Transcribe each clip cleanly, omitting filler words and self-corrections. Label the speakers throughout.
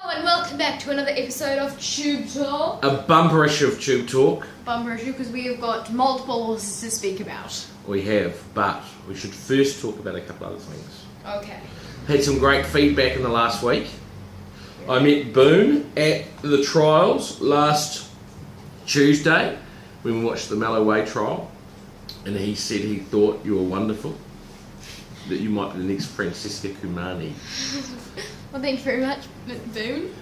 Speaker 1: Hello and welcome back to another episode of Tube Talk.
Speaker 2: A bumper issue of Tube Talk.
Speaker 1: Bumper issue because we have got multiple horses to speak about.
Speaker 2: We have, but we should first talk about a couple other things.
Speaker 1: Okay.
Speaker 2: Had some great feedback in the last week. I met Boone at the trials last Tuesday when we watched the Mallow Way trial, and he said he thought you were wonderful, that you might be the next Francesca Kumani.
Speaker 1: Well, thank you very much, Boone.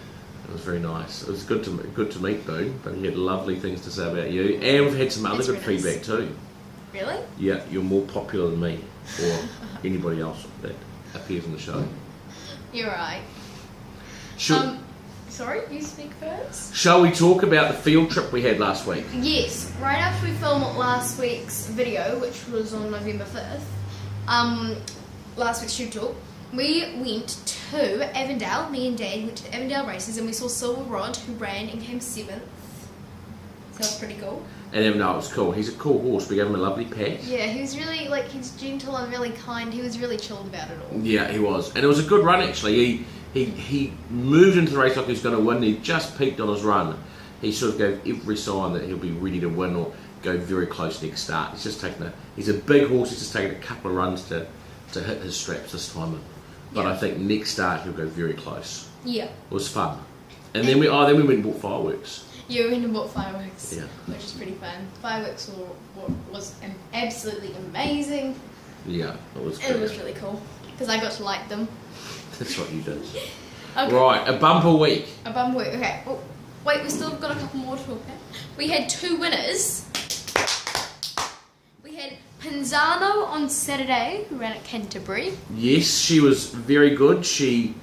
Speaker 2: It was very nice. It was good to meet Boone, but he had lovely things to say about you, and we've had some other good feedback too.
Speaker 1: Really?
Speaker 2: Yeah, you're more popular than me or anybody else that appears on the show.
Speaker 1: You're right. Sorry, you speak first?
Speaker 2: Shall we talk about the field trip we had last week?
Speaker 1: Yes, right after we filmed last week's video, which was on November 5th, last week's Tube Talk, we went to Avondale. Me and Dad went to the Avondale races and we saw Silver Rod, who ran and came 7th. So that was pretty cool.
Speaker 2: And no, it was cool. He's a cool horse. We gave him a lovely pat.
Speaker 1: Yeah, he was really, he's gentle and really kind. He was really chilled about it all.
Speaker 2: Yeah, he was. And it was a good run, actually. He moved into the race like he was going to win. He just peaked on his run. He sort of gave every sign that he'll be ready to win or go very close next start. He's a big horse. He's just taken a couple of runs to hit his straps this time. But
Speaker 1: Yeah.
Speaker 2: I think next start he'll go very close.
Speaker 1: Yeah.
Speaker 2: It was fun. And then we went and bought fireworks.
Speaker 1: Yeah, we went and bought fireworks,
Speaker 2: Yeah.
Speaker 1: which is pretty fun. Fireworks was absolutely amazing.
Speaker 2: Yeah, it was
Speaker 1: And
Speaker 2: great.
Speaker 1: it was really cool because I got to like them.
Speaker 2: That's what you did.
Speaker 1: Okay.
Speaker 2: Right, a bumper week.
Speaker 1: A bum week. Okay. Oh, wait, we still got a couple more to talk about. We had 2 winners. We had Pinzano on Saturday, who ran at Canterbury.
Speaker 2: Yes, she was very good. She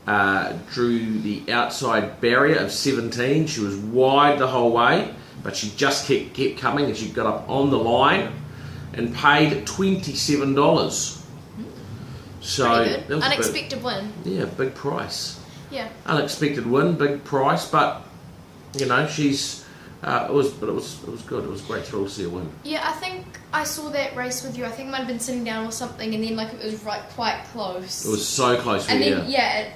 Speaker 2: drew the outside barrier of 17. She was wide the whole way, but she just kept coming, and she got up on the line and paid $27. So
Speaker 1: Pretty good.
Speaker 2: that was
Speaker 1: Unexpected win.
Speaker 2: big price.
Speaker 1: Yeah.
Speaker 2: Unexpected win, big price, but you know she's. It was good. It was a great thrill to see her win.
Speaker 1: Yeah, I think I saw that race with you. I think I might have been sitting down or something, and then it was quite close.
Speaker 2: It was so close.
Speaker 1: And then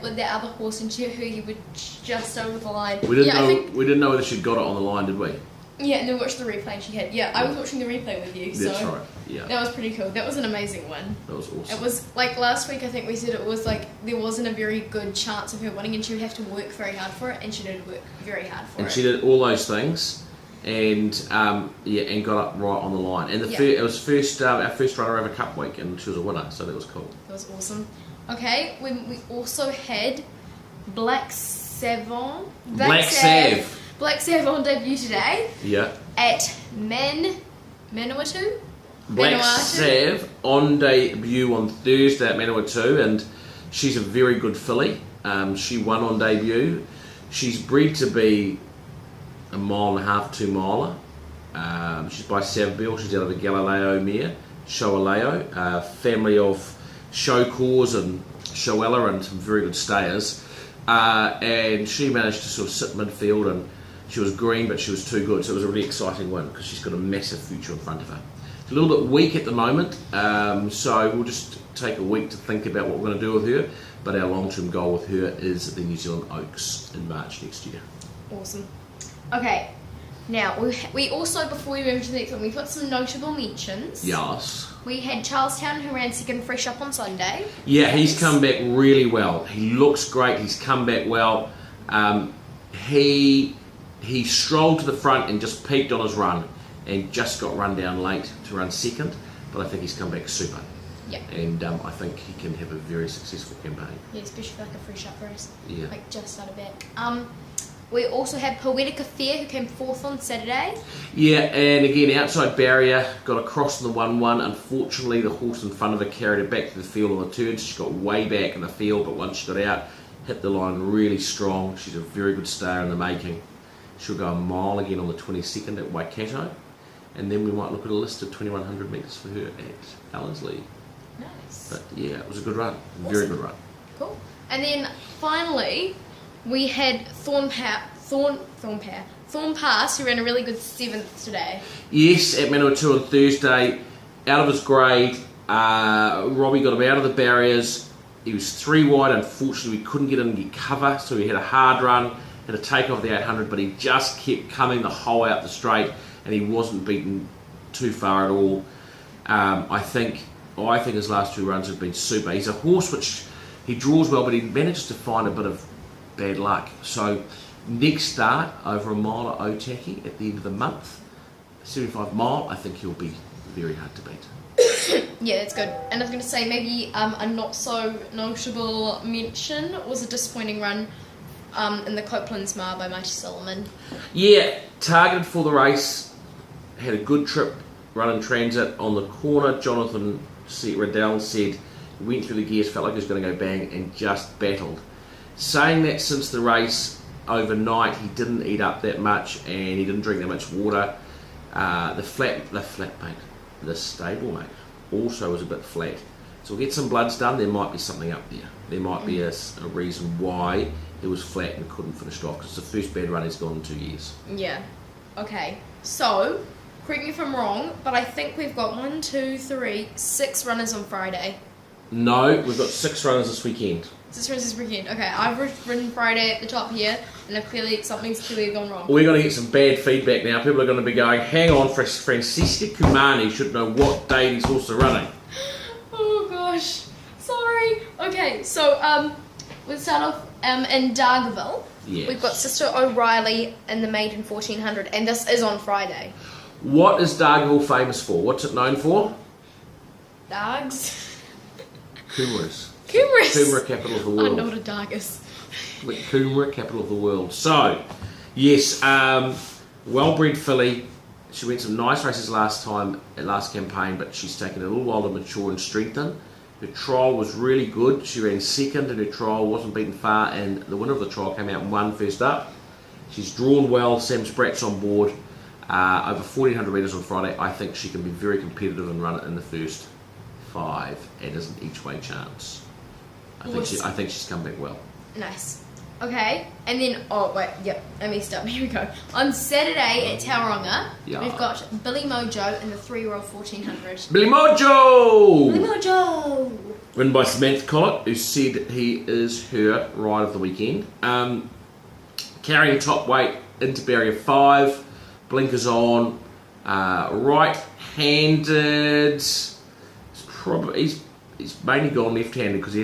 Speaker 1: with that other horse and who you were just over the line.
Speaker 2: We didn't know whether she'd got it on the line, did we?
Speaker 1: Yeah, and then we watched the replay and she had. Yeah, I was watching the replay with you.
Speaker 2: That's
Speaker 1: So
Speaker 2: right. Yeah.
Speaker 1: that was pretty cool. That was an amazing one.
Speaker 2: That was awesome.
Speaker 1: It was last week. I think we said it was there wasn't a very good chance of her winning, and she would have to work very hard for it, and she did work very hard for it.
Speaker 2: And she did all those things, and and got up right on the line. And it was our first runner over Cup week, and she was a winner, so that was cool.
Speaker 1: That was awesome. Okay, we also had Black Savon. Black Sav on debut today
Speaker 2: Yeah.
Speaker 1: at Manawatu.
Speaker 2: Black Sav on debut on Thursday at Manawatu, and she's a very good filly. She won on debut. She's bred to be a 1.5 2 miler. She's by Savbill. She's out of the Galileo mare, Shoaleo, family of Showcores and Shoella and some very good stayers. And she managed to sort of sit midfield, and she was green, but she was too good. So it was a really exciting win because she's got a massive future in front of her. It's a little bit weak at the moment, so we'll just take a week to think about what we're going to do with her. But our long-term goal with her is the New Zealand Oaks in March next year.
Speaker 1: Awesome. Okay, now we also, before we move to the next one, we've got some notable mentions.
Speaker 2: Yes.
Speaker 1: We had Charlestown, who ran second fresh up on Sunday.
Speaker 2: Yeah, he's come back really well. He looks great. He's come back well. He strolled to the front and just peaked on his run and just got run down late to run second. But I think he's come back super.
Speaker 1: Yeah.
Speaker 2: And I think he can have a very successful campaign.
Speaker 1: Yeah, especially for a fresh up race.
Speaker 2: Yeah.
Speaker 1: Just started back. We also had Poetica Fair, who came 4th on Saturday.
Speaker 2: Yeah, and again, outside barrier, got across in the 1-1. Unfortunately, the horse in front of her carried her back to the field on the turn. She got way back in the field, but once she got out, hit the line really strong. She's a very good stayer in the making. She'll go a mile again on the 22nd at Waikato. And then we might look at a list of 2,100 metres for her at Ellerslie.
Speaker 1: Nice.
Speaker 2: But yeah, it was a good run.
Speaker 1: Awesome.
Speaker 2: Very good run.
Speaker 1: Cool. And then finally, we had Thorn Pass, who ran a really good 7th today.
Speaker 2: Yes, at Manawatu on Thursday, out of his grade. Robbie got him out of the barriers, He was 3 wide. Unfortunately, we couldn't get in and get cover, so he had a hard run, had to take off the 800, but he just kept coming the whole out the straight, and he wasn't beaten too far at all. I think his last 2 runs have been super. He's a horse which he draws well, but he manages to find a bit of bad luck. So next start over a mile at Otaki at the end of the month, 75 mile, I think he'll be very hard to beat.
Speaker 1: Yeah, that's good. And I was going to say maybe a not so notable mention was a disappointing run in the Copeland's Mile by Mighty Solomon.
Speaker 2: Yeah, targeted for the race, had a good trip, run in transit on the corner. Jonathan Riddell said he went through the gears, felt like he was going to go bang, and just battled. Saying that since the race overnight, he didn't eat up that much and he didn't drink that much water. The stable mate also was a bit flat. So we'll get some bloods done. There might be something up there. There might be a reason why it was flat and couldn't finish it off, because it's the first bad run he's gone in 2 years.
Speaker 1: Yeah. Okay. So, correct me if I'm wrong, but I think we've got 6 runners on Friday.
Speaker 2: No, we've got 6 runners this weekend.
Speaker 1: 6 runners this weekend. Okay, I've written Friday at the top here, and something's clearly gone wrong.
Speaker 2: We're going to get some bad feedback now. People are going to be going, hang on, Francisca Kumani should know what day these horses are running.
Speaker 1: Oh gosh. Sorry. Okay, so we'll start off in Dargaville.
Speaker 2: Yes.
Speaker 1: We've got Sister O'Reilly in the maiden 1400, and this is on Friday.
Speaker 2: What is Dargaville famous for? What's it known for?
Speaker 1: Dargs.
Speaker 2: Coomera's.
Speaker 1: Coomera's.
Speaker 2: Coomera, capital of the world.
Speaker 1: I know what a darg is.
Speaker 2: Coomera, capital of the world. So, yes, well-bred filly. She went some nice races last campaign, but she's taken a little while to mature and strengthen. Her trial was really good. She ran second in her trial, wasn't beaten far, and the winner of the trial came out and won first up. She's drawn well. Sam Spratt's on board. Over 1,400 metres on Friday. I think she can be very competitive and run it in the first 5 and is an each-way chance. I think she's come back well.
Speaker 1: Nice. Okay, and then, I messed up. Here we go. On Saturday at Tauranga, we've got Billy Mojo in the 3-year-old 1400.
Speaker 2: Billy Mojo!
Speaker 1: Billy Mojo!
Speaker 2: Ridden by Samantha Collett, who said he is her ride of the weekend. Carrying top weight into barrier 5, blinkers on, right-handed. He's mainly gone left-handed because he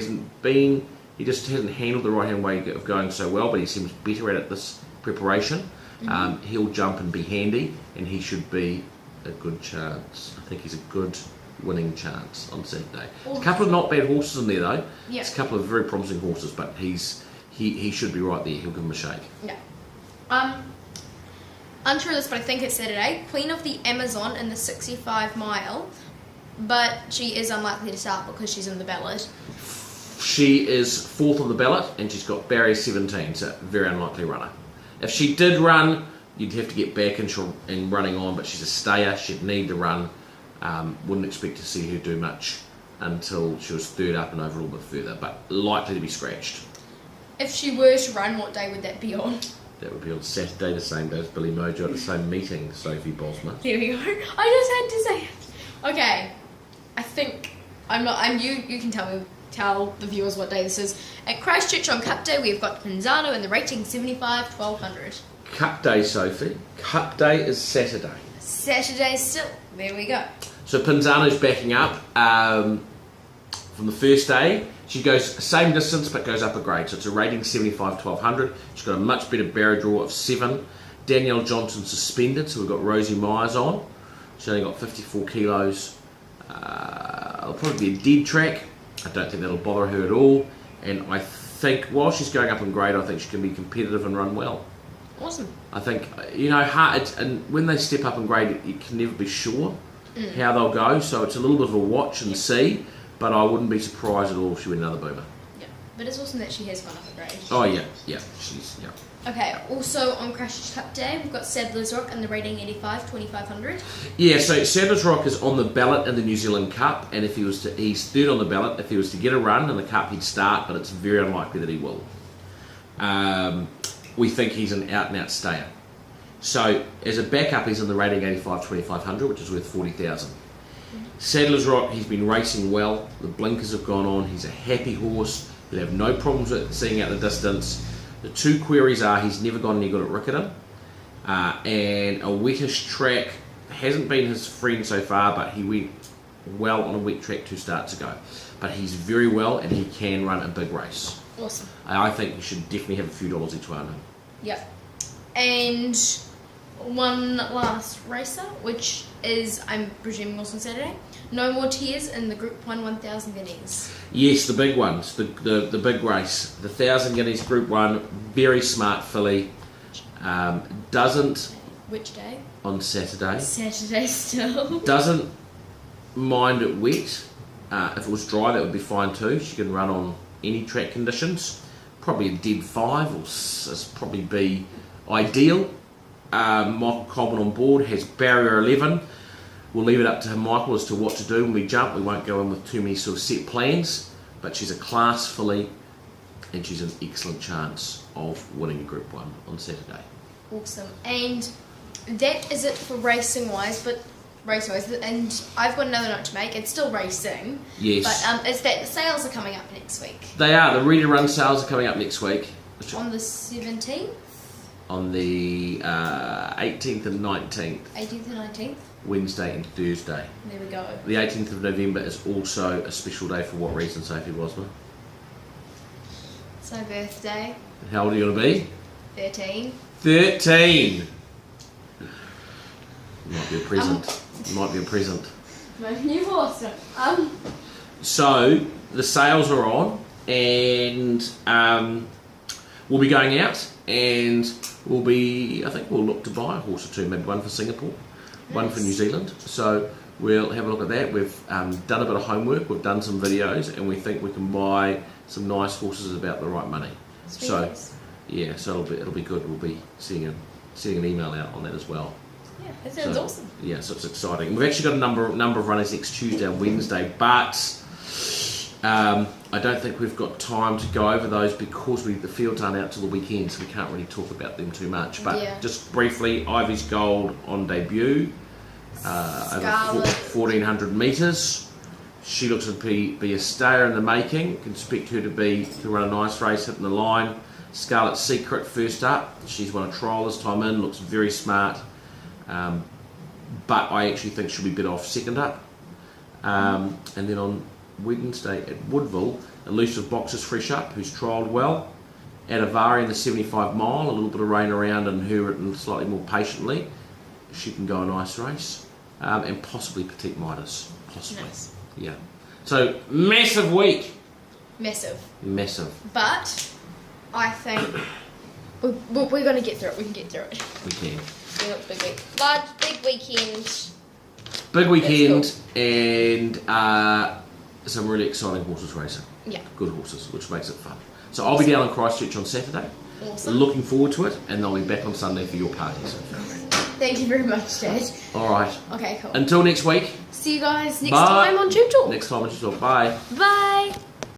Speaker 2: just hasn't handled the right-hand way of going so well, but he seems better at it this preparation. Mm-hmm. He'll jump and be handy, and he should be a good chance. I think he's a good winning chance on Saturday. There's a couple of not bad horses in there though. Yeah. It's a couple of very promising horses, but he should be right there. He'll give him a shake.
Speaker 1: Yeah. Unsure of this, but I think it's Saturday. Queen of the Amazon in the 65 mile, but she is unlikely to start because she's in the ballot.
Speaker 2: She is 4th on the ballot, and she's got barrier 17, so very unlikely runner. If she did run, you'd have to get back and running on, but she's a stayer. She'd need to run. Wouldn't expect to see her do much until she was 3rd up and over a little bit further, but likely to be scratched.
Speaker 1: If she were to run, what day would that be on?
Speaker 2: That would be on Saturday, the same day as Billy Mojo at the same meeting, Sophie Bosma.
Speaker 1: There we go. I just had to say it. Okay. I think you can tell the viewers what day this is. At Christchurch on Cup Day, we've got Pinzano in the rating 75 1200.
Speaker 2: Cup Day, Sophie. Cup Day is Saturday.
Speaker 1: Saturday still. There we go.
Speaker 2: So Pinzano's backing up from the first day. She goes same distance but goes up a grade. So it's a rating 75 1200. She's got a much better barrier draw of 7. Danielle Johnson suspended, so we've got Rosie Myers on. She's only got 54 kilos. It'll probably be a dead track. I don't think that'll bother her at all. And I think while she's going up in grade, I think she can be competitive and run well.
Speaker 1: Awesome.
Speaker 2: I think, and when they step up in grade, you can never be sure how they'll go. So it's a little bit of a watch and see, but I wouldn't be surprised at all if she went another boomer.
Speaker 1: Yeah, but it's awesome that she has gone up in grade.
Speaker 2: Oh, yeah.
Speaker 1: Okay, also on Christchurch Cup Day, we've got Sadler's Rock and the rating 85 2500.
Speaker 2: Yeah, so Sadler's Rock is on the ballot in the New Zealand Cup, and he's 3rd on the ballot. If he was to get a run in the Cup, he'd start, but it's very unlikely that he will. We think he's an out-and-out stayer. So as a backup, he's in the rating 85 2500, which is worth 40,000. Sadler's Rock, he's been racing well. The blinkers have gone on. He's a happy horse. He'll have no problems with seeing out the distance. The two queries are he's never gone any good at Riccarton. And a wettish track hasn't been his friend so far, but he went well on a wet track 2 starts ago. But he's very well and he can run a big race.
Speaker 1: Awesome.
Speaker 2: I think you should definitely have a few dollars each one.
Speaker 1: Yep. And one last racer, which is, I'm presuming, also on Saturday. No More Tears in the Group 1 1000 guineas.
Speaker 2: Yes, the big ones, the big race. The 1000 guineas Group 1, very smart filly. Doesn't...
Speaker 1: Which day?
Speaker 2: On Saturday.
Speaker 1: Saturday still.
Speaker 2: Doesn't mind it wet. If it was dry, that would be fine too. She can run on any track conditions. Probably a dead 5 will probably be ideal. Michael Coleman on board has barrier 11. We'll leave it up to him, Michael, as to what to do when we jump. We won't go in with too many sort of set plans, but she's a class filly and she's an excellent chance of winning a Group 1 on Saturday.
Speaker 1: Awesome. And that is it for racing wise, and I've got another note to make. It's still racing.
Speaker 2: Yes.
Speaker 1: But it's that the sales are coming up next week.
Speaker 2: They are. The Ready to Run sales are coming up next week.
Speaker 1: On the 17th?
Speaker 2: On the 18th and 19th.
Speaker 1: 18th and 19th?
Speaker 2: Wednesday and Thursday.
Speaker 1: There we go.
Speaker 2: The 18th of November is also a special day for what reason, Sophie Bosman?
Speaker 1: It's my birthday.
Speaker 2: And how old are you going to be?
Speaker 1: 13.
Speaker 2: 13! Might be a present. Might be a present.
Speaker 1: My new horse.
Speaker 2: So, the sales are on, and we'll be going out, and I think we'll look to buy a horse or two, maybe one for Singapore, one for New Zealand. So we'll have a look at that. We've done a bit of homework, we've done some videos, and we think we can buy some nice horses at about the right money.
Speaker 1: Sweet.
Speaker 2: So, yeah, so it'll be good. We'll be sending an email out on that as well.
Speaker 1: Yeah, that sounds awesome.
Speaker 2: Yeah, so it's exciting. We've actually got a number of runners next Tuesday and Wednesday, but I don't think we've got time to go over those because the fields aren't out till the weekend, so we can't really talk about them too much. But just briefly, Ivy's Gold on debut, over 1,400 metres. She looks to be a stayer in the making. Can expect her to run a nice race, hitting the line. Scarlet Secret first up. She's won a trial this time in. Looks very smart. But I actually think she'll be a bit off second up. And then on Wednesday at Woodville, Elusive Boxers fresh up, who's trialled well. Adavari in the 75 mile, a little bit of rain around and her written slightly more patiently. She can go a nice race. And possibly Petite Midas. Possibly.
Speaker 1: Nice.
Speaker 2: Yeah. So, massive week.
Speaker 1: Massive.
Speaker 2: But
Speaker 1: I think we're going to get through it. We can get through it.
Speaker 2: We can.
Speaker 1: Big week. Big weekend.
Speaker 2: Big weekend and some really exciting horses racing.
Speaker 1: Yeah.
Speaker 2: Good horses, which makes it fun. So I'll be down in Christchurch on Saturday.
Speaker 1: Awesome.
Speaker 2: Looking forward to it, and I'll be back on Sunday for your parties.
Speaker 1: Thank you very much, Dad.
Speaker 2: All right.
Speaker 1: Okay, cool.
Speaker 2: Until next week.
Speaker 1: See you guys next time on Tube Talk.
Speaker 2: Next time on Tube Talk. Bye.
Speaker 1: Bye.